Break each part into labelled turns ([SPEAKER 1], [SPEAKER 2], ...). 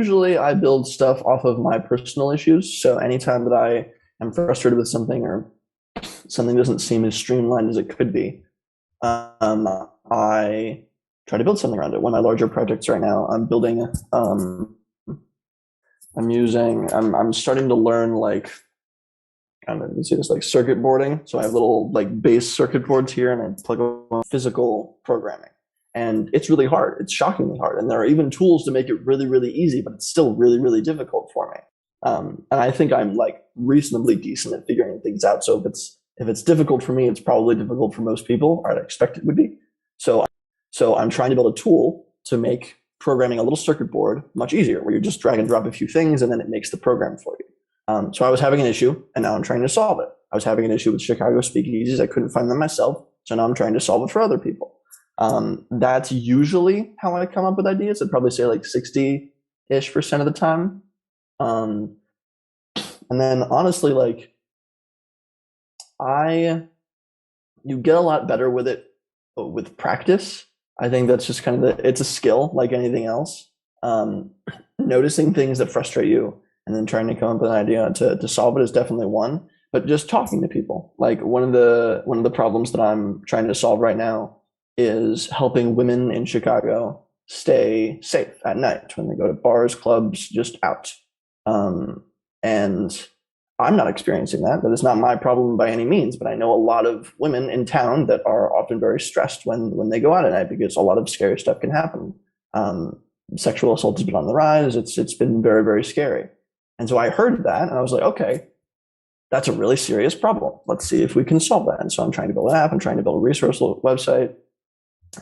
[SPEAKER 1] usually I build stuff off of my personal issues. So anytime that I am frustrated with something or something doesn't seem as streamlined as it could be, I try to build something around it. One of my larger projects right now, I'm building, I'm starting to learn like kind of, you see this like circuit boarding. So I have little like base circuit boards here and I plug on physical programming. And it's really hard. It's shockingly hard. And there are even tools to make it really, really easy, but it's still really, really difficult for me. And I think I'm like reasonably decent at figuring things out. So if it's difficult for me, it's probably difficult for most people, or I'd expect it would be. So I'm trying to build a tool to make programming a little circuit board much easier, where you just drag and drop a few things and then it makes the program for you. So I was having an issue and now I'm trying to solve it. I was having an issue with Chicago speakeasies. I couldn't find them myself. So now I'm trying to solve it for other people. That's usually how I come up with ideas. I'd probably say like 60-ish% of the time. And then honestly, like you get a lot better with it with practice. I think that's just kind of it's a skill like anything else. Noticing things that frustrate you and then trying to come up with an idea to solve it is definitely one. But just talking to people, like one of the problems that I'm trying to solve right now is helping women in Chicago stay safe at night when they go to bars, clubs, just out. And I'm not experiencing that. That is not my problem by any means, but I know a lot of women in town that are often very stressed when they go out at night because a lot of scary stuff can happen. Sexual assault has been on the rise. It's been very, very scary. And so I heard that and I was like, okay, that's a really serious problem. Let's see if we can solve that. And so I'm trying to build an app. I'm trying to build a resource website,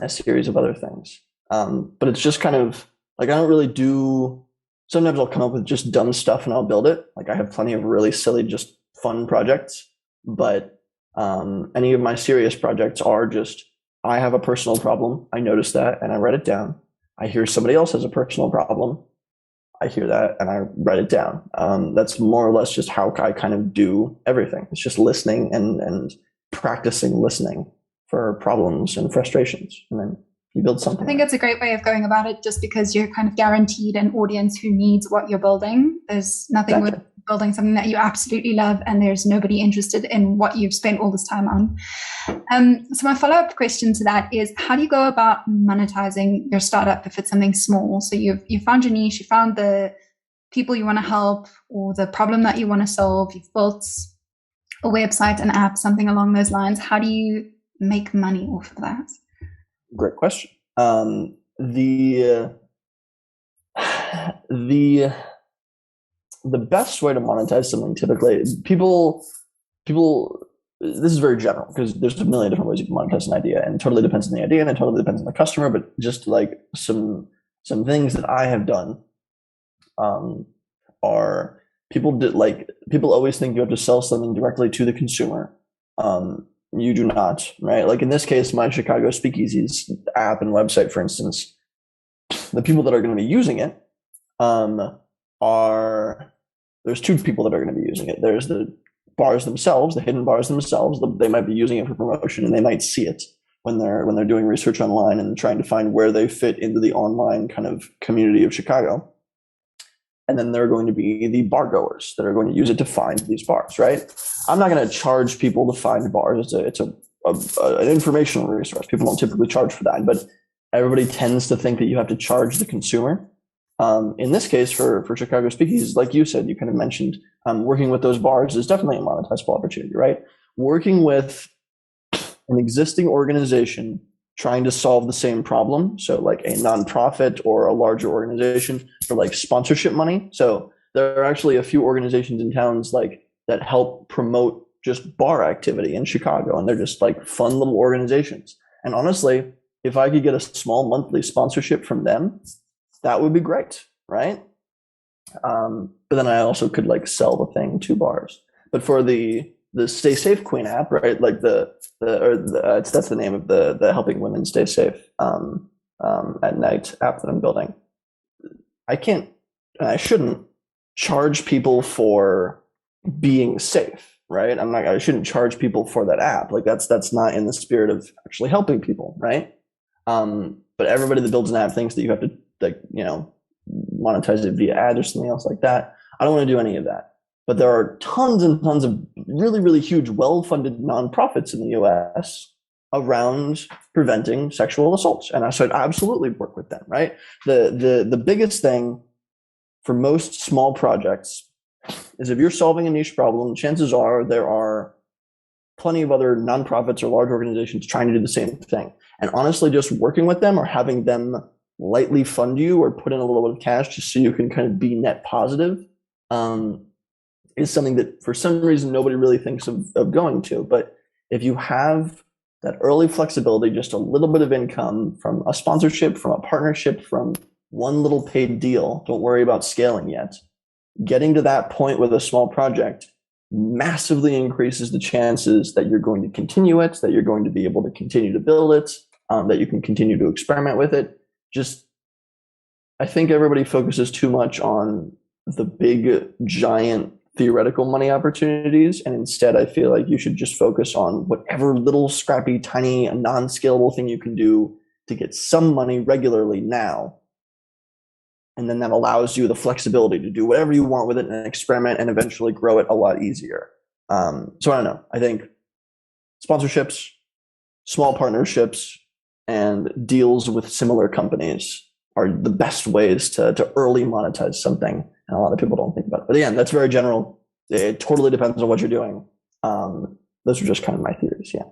[SPEAKER 1] a series of other things. But it's just kind of like, I don't really do, sometimes I'll come up with just dumb stuff and I'll build it. Like I have plenty of really silly, just fun projects, but any of my serious projects are just, I have a personal problem. I notice that and I write it down. I hear somebody else has a personal problem. I hear that and I write it down. That's more or less just how I kind of do everything. It's just listening and practicing listening for problems and frustrations. And then you build something.
[SPEAKER 2] I think it's a great way of going about it just because you're kind of guaranteed an audience who needs what you're building. There's nothing with building something that you absolutely love and there's nobody interested in what you've spent all this time on. So my follow-up question to that is, how do you go about monetizing your startup if it's something small? So you've found your niche, you found the people you want to help or the problem that you want to solve, you've built a website, an app, something along those lines. How do you make money off of that?
[SPEAKER 1] Great question. The best way to monetize something, typically people this is very general because there's a million different ways you can monetize an idea and it totally depends on the idea and it totally depends on the customer, but just like some things that I have done are people always think you have to sell something directly to the consumer. You do not, right? Like in this case, my Chicago Speakeasies app and website, for instance, the people that are going to be using it there's two people that are going to be using it. There's the bars themselves, the hidden bars themselves. They might be using it for promotion and they might see it when they're doing research online and trying to find where they fit into the online kind of community of Chicago. And then there are going to be the bar goers that are going to use it to find these bars, right? I'm not going to charge people to find bars. It's an informational resource. People don't typically charge for that, but everybody tends to think that you have to charge the consumer. In this case, for Chicago Speakeasies, like you said, you kind of mentioned, working with those bars is definitely a monetizable opportunity, right? Working with an existing organization trying to solve the same problem. So like a nonprofit or a larger organization for like sponsorship money. So there are actually a few organizations in towns like that help promote just bar activity in Chicago. And they're just like fun little organizations. And honestly, if I could get a small monthly sponsorship from them, that would be great, right? But then I also could like sell the thing to bars. But for the Stay Safe Queen app, right? Like that's the name of the helping women stay safe at night app that I'm building. I can't and I shouldn't charge people for being safe, right? I shouldn't charge people for that app. Like that's not in the spirit of actually helping people, right? But everybody that builds an app thinks that you have to monetize it via ads or something else like that. I don't want to do any of that. But there are tons and tons of really, really huge, well-funded nonprofits in the US around preventing sexual assaults. And so I'd absolutely work with them, right? The biggest thing for most small projects is if you're solving a niche problem, chances are there are plenty of other nonprofits or large organizations trying to do the same thing. And honestly, just working with them or having them lightly fund you or put in a little bit of cash just so you can kind of be net positive is something that for some reason nobody really thinks of going to. But if you have that early flexibility, just a little bit of income from a sponsorship, from a partnership, from one little paid deal, don't worry about scaling yet. Getting to that point with a small project massively increases the chances that you're going to continue it, that you're going to be able to continue to build it, that you can continue to experiment with it. Just, I think everybody focuses too much on the big, giant theoretical money opportunities. And instead, I feel like you should just focus on whatever little scrappy, tiny, non-scalable thing you can do to get some money regularly now. And then that allows you the flexibility to do whatever you want with it and experiment and eventually grow it a lot easier. So I don't know. I think sponsorships, small partnerships, and deals with similar companies are the best ways to early monetize something. And a lot of people don't think about it. But again, that's very general. It totally depends on what you're doing. Those are just kind of my theories. Yeah.